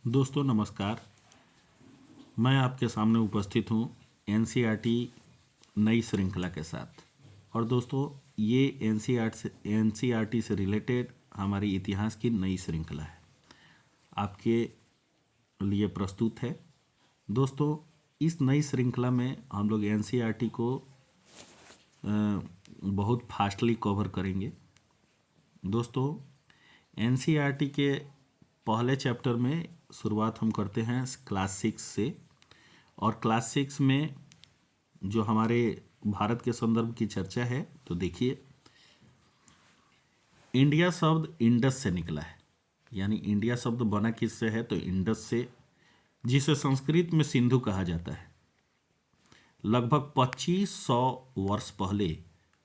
दोस्तों नमस्कार। मैं आपके सामने उपस्थित हूँ एनसीईआरटी नई श्रृंखला के साथ। और दोस्तों ये एनसीईआरटी से रिलेटेड हमारी इतिहास की नई श्रृंखला है, आपके लिए प्रस्तुत है। दोस्तों इस नई श्रृंखला में हम लोग एनसीईआरटी को बहुत फास्टली कवर करेंगे। दोस्तों एनसीईआरटी के पहले चैप्टर में शुरुआत हम करते हैं क्लास 6 से। और क्लास 6 में जो हमारे भारत के संदर्भ की चर्चा है, तो देखिए इंडिया शब्द इंडस से निकला है। यानी इंडिया शब्द बना किससे है, तो इंडस से, जिसे संस्कृत में सिंधु कहा जाता है। लगभग 2500 वर्ष पहले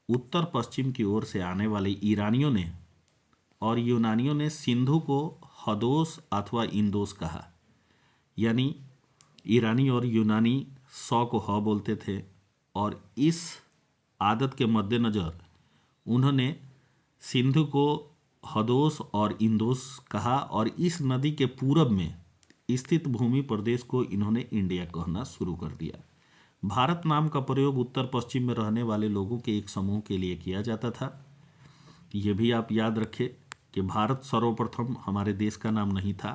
उत्तर पश्चिम की ओर से आने वाले ईरानियों ने और यूनानियों ने सिंधु को हदोस अथवा इंदोस कहा। यानी ईरानी और यूनानी सौ को ह बोलते थे, और इस आदत के मद्देनज़र उन्होंने सिंधु को हदोस और इंदोस कहा, और इस नदी के पूरब में स्थित भूमि प्रदेश को इन्होंने इंडिया कहना शुरू कर दिया। भारत नाम का प्रयोग उत्तर पश्चिम में रहने वाले लोगों के एक समूह के लिए किया जाता था। ये भी आप याद रखें कि भारत सर्वप्रथम हमारे देश का नाम नहीं था।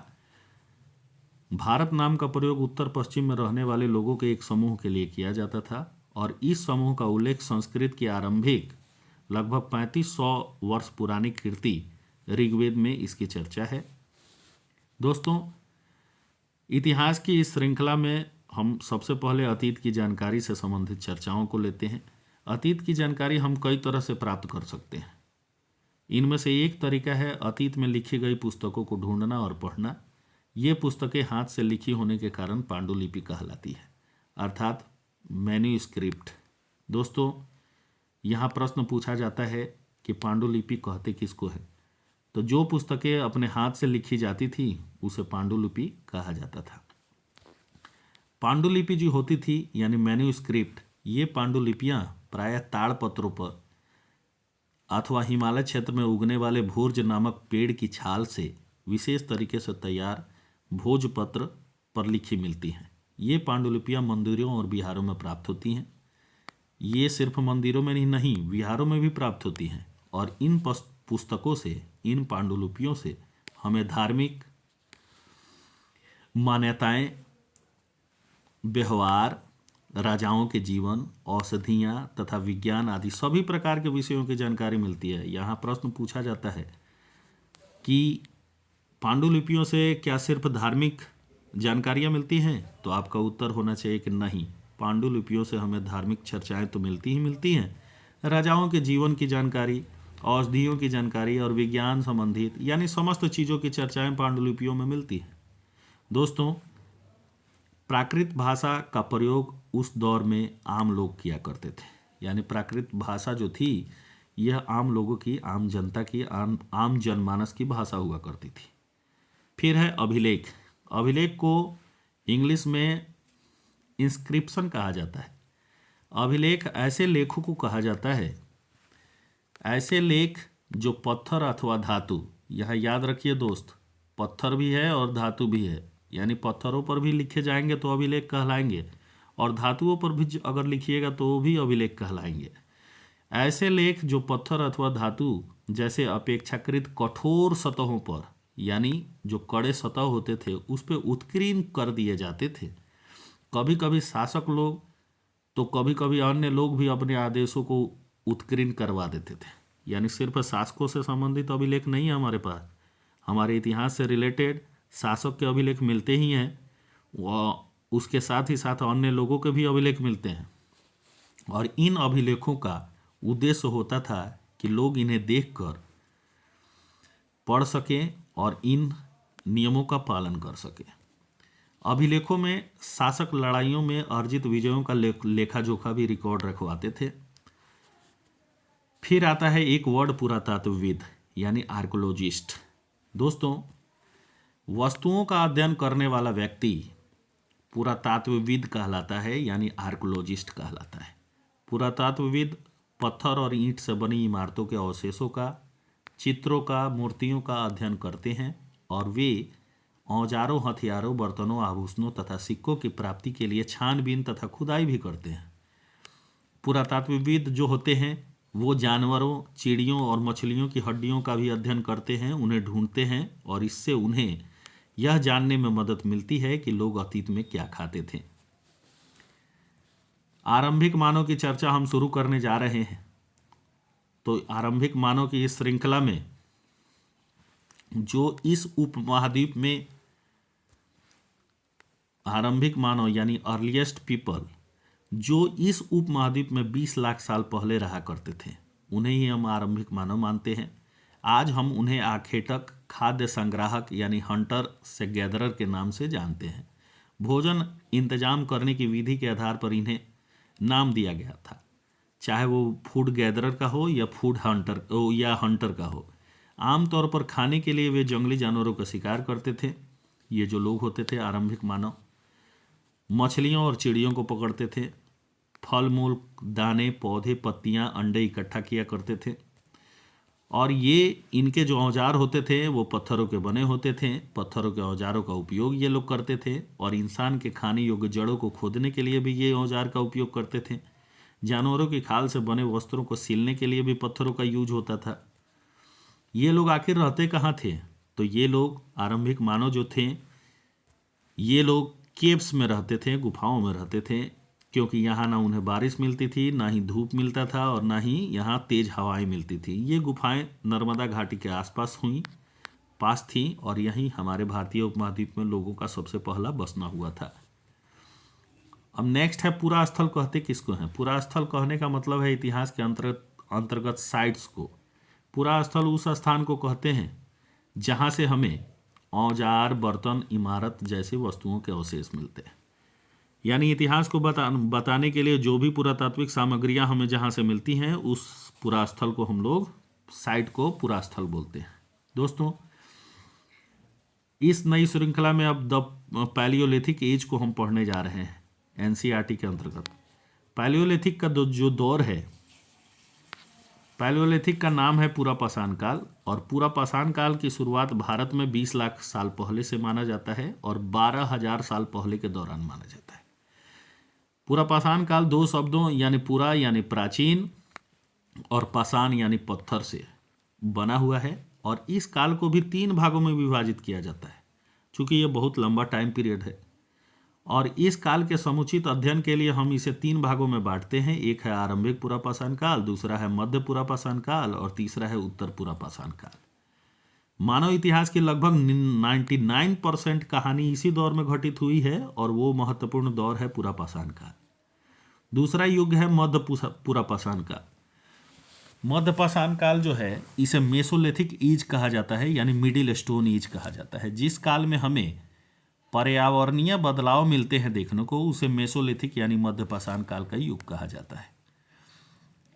भारत नाम का प्रयोग उत्तर पश्चिम में रहने वाले लोगों के एक समूह के लिए किया जाता था, और इस समूह का उल्लेख संस्कृत की आरंभिक लगभग 3500 वर्ष पुरानी कृति ऋग्वेद में इसकी चर्चा है। दोस्तों इतिहास की इस श्रृंखला में हम सबसे पहले अतीत की जानकारी से संबंधित चर्चाओं को लेते हैं। अतीत की जानकारी हम कई तरह से प्राप्त कर सकते हैं। इनमें से एक तरीका है अतीत में लिखी गई पुस्तकों को ढूंढना और पढ़ना। ये पुस्तकें हाथ से लिखी होने के कारण पांडुलिपि कहलाती है, अर्थात मैन्यूस्क्रिप्ट। दोस्तों यहाँ प्रश्न पूछा जाता है कि पांडुलिपि कहते किसको है, तो जो पुस्तकें अपने हाथ से लिखी जाती थी उसे पांडुलिपि कहा जाता था। पांडुलिपि जो होती थी यानी मैन्यूस्क्रिप्ट, ये पांडुलिपियाँ प्रायः ताड़पत्रों पर अथवा हिमालय क्षेत्र में उगने वाले भोज नामक पेड़ की छाल से विशेष तरीके से तैयार भोजपत्र पर लिखी मिलती हैं। ये पांडुलिपियाँ मंदिरों और विहारों में प्राप्त होती हैं। ये सिर्फ मंदिरों में ही नहीं, विहारों में भी प्राप्त होती हैं। और इन पुस्तकों से, इन पांडुलिपियों से हमें धार्मिक मान्यताएं, व्यवहार, राजाओं के जीवन, औषधियाँ तथा विज्ञान आदि सभी प्रकार के विषयों की जानकारी मिलती है। यहाँ प्रश्न पूछा जाता है कि पांडुलिपियों से क्या सिर्फ धार्मिक जानकारियाँ मिलती हैं, तो आपका उत्तर होना चाहिए कि नहीं। पांडुलिपियों से हमें धार्मिक चर्चाएं तो मिलती ही मिलती हैं, राजाओं के जीवन की जानकारी, औषधियों की जानकारी और विज्ञान संबंधित यानी समस्त चीज़ों की चर्चाएं पांडुलिपियों में मिलती हैं। दोस्तों प्राकृत भाषा का प्रयोग उस दौर में आम लोग किया करते थे। यानी प्राकृत भाषा जो थी यह आम लोगों की, आम जनता की, आम जनमानस की भाषा हुआ करती थी। फिर है अभिलेख। अभिलेख को इंग्लिश में इंस्क्रिप्शन कहा जाता है। अभिलेख ऐसे लेखों को कहा जाता है, ऐसे लेख जो पत्थर अथवा धातु, यह याद रखिए दोस्त, पत्थर भी है और धातु भी है। यानी पत्थरों पर भी लिखे जाएंगे तो अभिलेख कहलाएंगे, और धातुओं पर भी अगर लिखिएगा तो वो भी अभिलेख कहलाएंगे। ऐसे लेख जो पत्थर अथवा धातु जैसे अपेक्षाकृत कठोर सतहों पर, यानी जो कड़े सतह होते थे उस पर उत्कीर्ण कर दिए जाते थे। कभी कभी शासक लोग तो कभी कभी अन्य लोग भी अपने आदेशों को उत्कीर्ण करवा देते थे। यानी सिर्फ शासकों से संबंधित अभिलेख नहीं है हमारे पास, हमारे इतिहास से रिलेटेड शासक के अभिलेख मिलते ही हैं, वह उसके साथ ही साथ अन्य लोगों के भी अभिलेख मिलते हैं। और इन अभिलेखों का उद्देश्य होता था कि लोग इन्हें देखकर पढ़ सकें और इन नियमों का पालन कर सकें। अभिलेखों में शासक लड़ाइयों में अर्जित विजयों का लेखा जोखा भी रिकॉर्ड रखवाते थे। फिर आता है एक वर्ड पुरातत्वविद यानी आर्कोलॉजिस्ट। दोस्तों वस्तुओं का अध्ययन करने वाला व्यक्ति पुरातत्वविद कहलाता है, यानी आर्कोलॉजिस्ट कहलाता है। पुरातत्वविद पत्थर और ईंट से बनी इमारतों के अवशेषों का, चित्रों का, मूर्तियों का अध्ययन करते हैं, और वे औजारों, हथियारों, बर्तनों, आभूषणों तथा सिक्कों की प्राप्ति के लिए छानबीन तथा खुदाई भी करते हैं। पुरातात्वविद जो होते हैं वो जानवरों, चिड़ियों और मछलियों की हड्डियों का भी अध्ययन करते हैं, उन्हें ढूंढते हैं और इससे उन्हें यह जानने में मदद मिलती है कि लोग अतीत में क्या खाते थे। आरंभिक मानव की चर्चा हम शुरू करने जा रहे हैं। तो आरंभिक मानव की इस श्रृंखला में जो इस उपमहाद्वीप में आरंभिक मानव यानी अर्लीस्ट पीपल जो इस उपमहाद्वीप में 20 लाख साल पहले रहा करते थे, उन्हें ही हम आरंभिक मानव मानते हैं। आज हम उन्हें आखेटक, खाद्य संग्राहक यानी हंटर से गैदरर के नाम से जानते हैं। भोजन इंतजाम करने की विधि के आधार पर इन्हें नाम दिया गया था, चाहे वो फूड गैदरर का हो या फूड हंटर या हंटर का हो। आमतौर पर खाने के लिए वे जंगली जानवरों का शिकार करते थे। ये जो लोग होते थे आरंभिक मानव, मछलियों और चिड़ियों को पकड़ते थे, फल मूल, दाने, पौधे, पत्तियां, अंडे इकट्ठा किया करते थे। और ये इनके जो औजार होते थे वो पत्थरों के बने होते थे। पत्थरों के औजारों का उपयोग ये लोग करते थे और इंसान के खाने योग्य जड़ों को खोदने के लिए भी ये औजार का उपयोग करते थे। जानवरों की खाल से बने वस्त्रों को सिलने के लिए भी पत्थरों का यूज होता था। ये लोग आखिर रहते कहाँ थे? तो ये लोग आरंभिक मानव जो थे ये लोग केव्स में रहते थे, गुफाओं में रहते थे, क्योंकि यहाँ ना उन्हें बारिश मिलती थी, ना ही धूप मिलता था और ना ही यहाँ तेज हवाएं मिलती थी। ये गुफाएं नर्मदा घाटी के आसपास पास थी और यहीं हमारे भारतीय उपमहाद्वीप में लोगों का सबसे पहला बसना हुआ था। अब नेक्स्ट है पुरास्थल। कहते किसको हैं? पुरास्थल कहने का मतलब है इतिहास के अंतर्गत साइट्स को। पुरास्थल उस स्थान को कहते हैं जहाँ से हमें औजार, बर्तन, इमारत जैसी वस्तुओं के अवशेष मिलते हैं। यानी इतिहास को बताने के लिए जो भी पुरातात्विक सामग्रियां हमें जहाँ से मिलती हैं उस पुरास्थल को हम लोग साइट को पुरास्थल बोलते हैं। दोस्तों, इस नई श्रृंखला में अब द पैलियोलिथिक एज को हम पढ़ने जा रहे हैं एनसीईआरटी के अंतर्गत। पैलियोलिथिक का जो दौर है, पैलियोलिथिक का नाम है पूरा पाषाण काल और पूरा पाषाण काल की शुरुआत भारत में 20 लाख साल पहले से माना जाता है और 12,000 साल पहले के दौरान माना जाता है। पूरा पाषाण काल दो शब्दों यानी पूरा यानी प्राचीन और पाषाण यानी पत्थर से बना हुआ है और इस काल को भी 3 भागों में विभाजित किया जाता है, चूँकि ये बहुत लंबा टाइम पीरियड है। और इस काल के समुचित अध्ययन के लिए हम इसे 3 भागों में बांटते हैं। एक है आरंभिक पूरा पाषाण काल, दूसरा है मध्य पूरा पाषाण काल और तीसरा है उत्तर पूरा पाषाण काल। मानव इतिहास की लगभग 99% कहानी इसी दौर में घटित हुई है और वो महत्वपूर्ण दौर है पूरा पाषाण काल। दूसरा युग है मध्य पूरा पाषाण काल। मध्य पाषाण काल जो है इसे मेसोलिथिक एज कहा जाता है यानी मिडिल स्टोन एज कहा जाता है। जिस काल में हमें पर्यावरणीय बदलाव मिलते हैं देखने को, उसे मेसोलिथिक यानी मध्य पाषाण काल का युग कहा जाता है।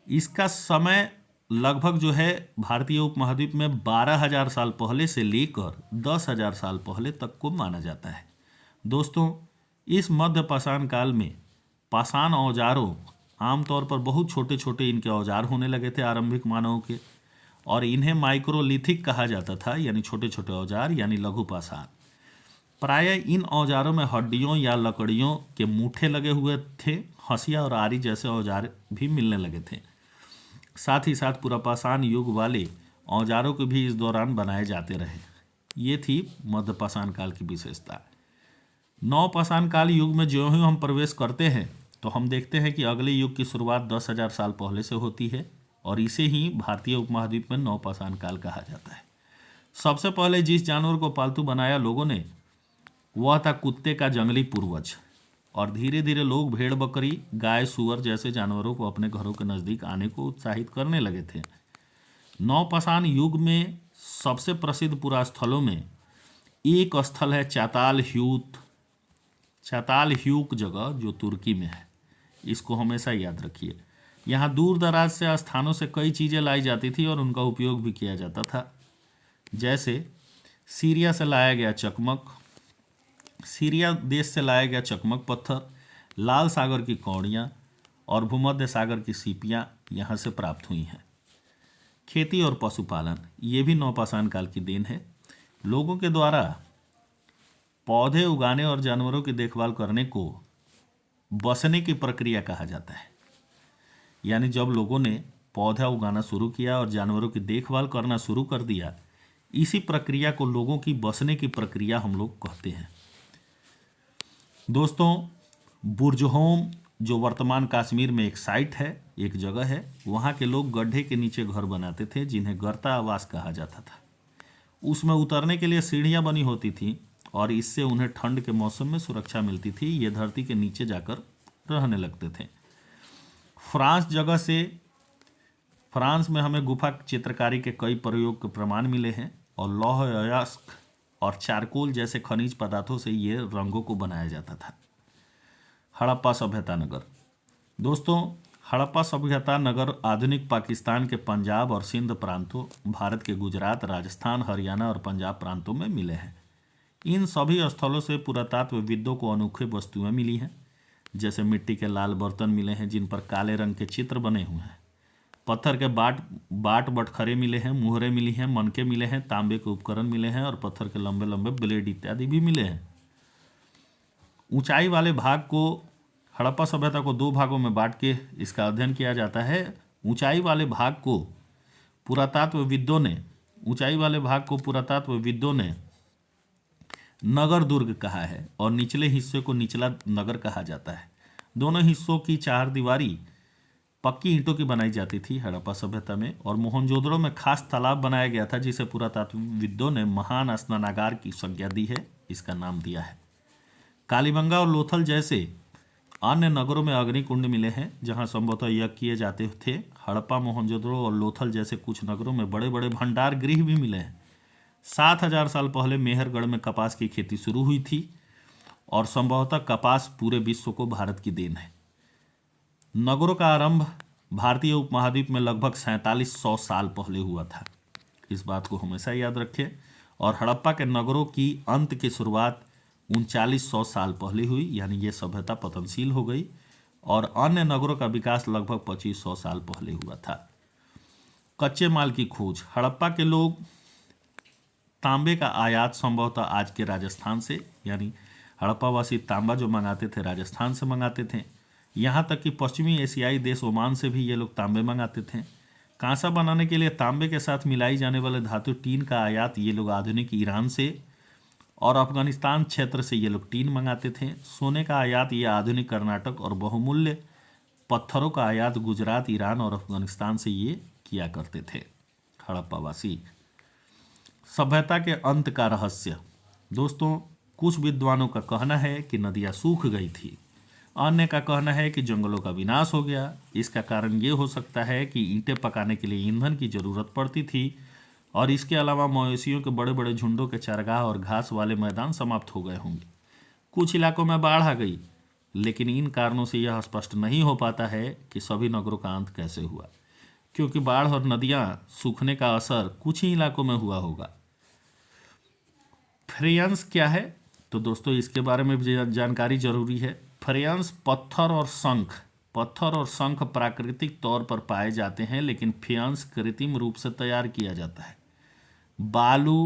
इसका समय लगभग जो है भारतीय उपमहाद्वीप में 12,000 साल पहले से लेकर 10,000 साल पहले तक को माना जाता है। दोस्तों, इस मध्य पाषाण काल में पाषाण औजारों आमतौर पर बहुत छोटे छोटे इनके औजार होने लगे थे आरंभिक मानवों के और इन्हें माइक्रोलिथिक कहा जाता था यानी छोटे छोटे औजार यानी लघु पाषाण। प्रायः इन औजारों में हड्डियों या लकड़ियों के मूठे लगे हुए थे। हंसिया और आरी जैसे औजार भी मिलने लगे थे। साथ ही साथ पुरापाषाण युग वाले औजारों के भी इस दौरान बनाए जाते रहे। ये थी मध्य पाषाण काल की विशेषता। नवपाषाण काल युग में ज्यों ही हम प्रवेश करते हैं तो हम देखते हैं कि अगले युग की शुरुआत 10,000 साल पहले से होती है और इसे ही भारतीय उपमहाद्वीप में नवपाषाण काल कहा जाता है। सबसे पहले जिस जानवर को पालतू बनाया लोगों ने वह था कुत्ते का जंगली पूर्वज और धीरे धीरे लोग भेड़, बकरी, गाय, सुअर जैसे जानवरों को अपने घरों के नज़दीक आने को उत्साहित करने लगे थे। नवपाषाण युग में सबसे प्रसिद्ध पुरास्थलों में एक स्थल है चाताल ह्यूक जगह जो तुर्की में है। इसको हमेशा याद रखिए। यहाँ दूर दराज से स्थानों से कई चीज़ें लाई जाती थी और उनका उपयोग भी किया जाता था। जैसे सीरिया देश से लाया गया चकमक पत्थर, लाल सागर की कौड़ियाँ और भूमध्य सागर की सीपियाँ यहाँ से प्राप्त हुई हैं। खेती और पशुपालन ये भी नवपाषाण काल की देन है। लोगों के द्वारा पौधे उगाने और जानवरों की देखभाल करने को बसने की प्रक्रिया कहा जाता है। यानी जब लोगों ने पौधा उगाना शुरू किया और जानवरों की देखभाल करना शुरू कर दिया, इसी प्रक्रिया को लोगों की बसने की प्रक्रिया हम लोग कहते हैं। दोस्तों, बुर्जहोम जो वर्तमान कश्मीर में एक साइट है, एक जगह है, वहाँ के लोग गड्ढे के नीचे घर बनाते थे जिन्हें गर्ता आवास कहा जाता था। उसमें उतरने के लिए सीढ़ियाँ बनी होती थीं और इससे उन्हें ठंड के मौसम में सुरक्षा मिलती थी। ये धरती के नीचे जाकर रहने लगते थे। फ्रांस में हमें गुफा चित्रकारी के कई प्रयोग के प्रमाण मिले हैं और लौह अयस्क और चारकोल जैसे खनिज पदार्थों से ये रंगों को बनाया जाता था। हड़प्पा सभ्यता नगर। दोस्तों, हड़प्पा सभ्यता नगर आधुनिक पाकिस्तान के पंजाब और सिंध प्रांतों, भारत के गुजरात, राजस्थान, हरियाणा और पंजाब प्रांतों में मिले हैं। इन सभी स्थलों से पुरातत्वविदों को अनोखी वस्तुएं मिली हैं, जैसे मिट्टी के लाल बर्तन मिले हैं जिन पर काले रंग के चित्र बने हुए हैं, पत्थर के बाट बटखरे मिले हैं, मुहरें मिली हैं, मनके मिले हैं, तांबे के उपकरण मिले हैं और पत्थर के लंबे लंबे ब्लेड इत्यादि भी मिले हैं। ऊंचाई वाले भाग को, हड़प्पा सभ्यता को दो भागों में बांट के इसका अध्ययन किया जाता है। ऊंचाई वाले भाग को पुरातत्वविदों ने नगर दुर्ग कहा है और निचले हिस्से को निचला नगर कहा जाता है। दोनों हिस्सों की चार दीवारी पक्की ईंटों की बनाई जाती थी हड़प्पा सभ्यता में, और मोहनजोदड़ो में खास तालाब बनाया गया था जिसे पुरातत्वविदों ने महान स्नानागार की संज्ञा दी है, इसका नाम दिया है। कालीबंगा और लोथल जैसे अन्य नगरों में अग्निकुंड मिले हैं जहां संभवतः यज्ञ किए जाते थे। हड़प्पा, मोहनजोदड़ो और लोथल जैसे कुछ नगरों में बड़े बड़े भंडार गृह भी मिले हैं। 7000 साल पहले मेहरगढ़ में कपास की खेती शुरू हुई थी और संभवतः कपास पूरे विश्व को भारत की देन है। नगरों का आरंभ भारतीय उपमहाद्वीप में लगभग 4700 साल पहले हुआ था, इस बात को हमेशा याद रखें। और हड़प्पा के नगरों की अंत की शुरुआत 3900 साल पहले हुई, यानी ये सभ्यता पतनशील हो गई, और अन्य नगरों का विकास लगभग 2500 साल पहले हुआ था। कच्चे माल की खोज। हड़प्पा के लोग तांबे का आयात संभवतः आज के राजस्थान से, यानी हड़प्पावासी तांबा जो मंगाते थे राजस्थान से मंगाते थे। यहाँ तक कि पश्चिमी एशियाई देश ओमान से भी ये लोग तांबे मंगाते थे। कांसा बनाने के लिए तांबे के साथ मिलाई जाने वाले धातु टीन का आयात ये लोग आधुनिक ईरान से और अफगानिस्तान क्षेत्र से ये लोग टीन मंगाते थे। सोने का आयात ये आधुनिक कर्नाटक और बहुमूल्य पत्थरों का आयात गुजरात, ईरान और अफगानिस्तान से ये किया करते थे हड़प्पावासी। सभ्यता के अंत का रहस्य। दोस्तों, कुछ विद्वानों का कहना है कि नदियाँ सूख गई थी, अन्य का कहना है कि जंगलों का विनाश हो गया। इसका कारण ये हो सकता है कि ईंटें पकाने के लिए ईंधन की जरूरत पड़ती थी और इसके अलावा मवेशियों के बड़े बड़े झुंडों के चरगाह और घास वाले मैदान समाप्त हो गए होंगे। कुछ इलाकों में बाढ़ आ गई, लेकिन इन कारणों से यह स्पष्ट नहीं हो पाता है कि सभी नगरों का अंत कैसे हुआ, क्योंकि बाढ़ और नदियाँ सूखने का असर कुछ ही इलाकों में हुआ होगा। फ्रेयंस क्या है? तो दोस्तों, इसके बारे में भी जानकारी जरूरी है। फ्रेयंस पत्थर और शंख प्राकृतिक तौर पर पाए जाते हैं, लेकिन फेयंस कृत्रिम रूप से तैयार किया जाता है। बालू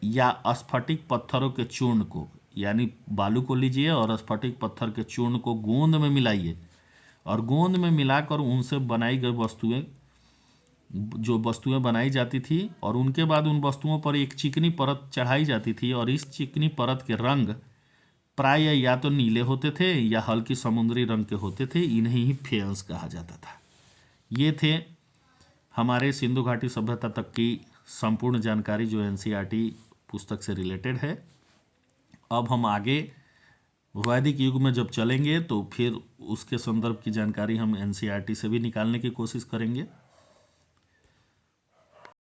या स्फटिक पत्थरों के चूर्ण को, यानी बालू को लीजिए और स्फटिक पत्थर के चूर्ण को गोंद में मिलाइए और गोंद में मिलाकर उनसे बनाई गई वस्तुएं बनाई जाती थी और उनके बाद उन वस्तुओं पर एक चिकनी परत चढ़ाई जाती थी और इस चिकनी परत के रंग प्राय या तो नीले होते थे या हल्की समुद्री रंग के होते थे। इन्हें ही फेयंस कहा जाता था। ये थे हमारे सिंधु घाटी सभ्यता तक की संपूर्ण जानकारी जो एनसीईआरटी पुस्तक से रिलेटेड है। अब हम आगे वैदिक युग में जब चलेंगे तो फिर उसके संदर्भ की जानकारी हम एनसीईआरटी से भी निकालने की कोशिश करेंगे।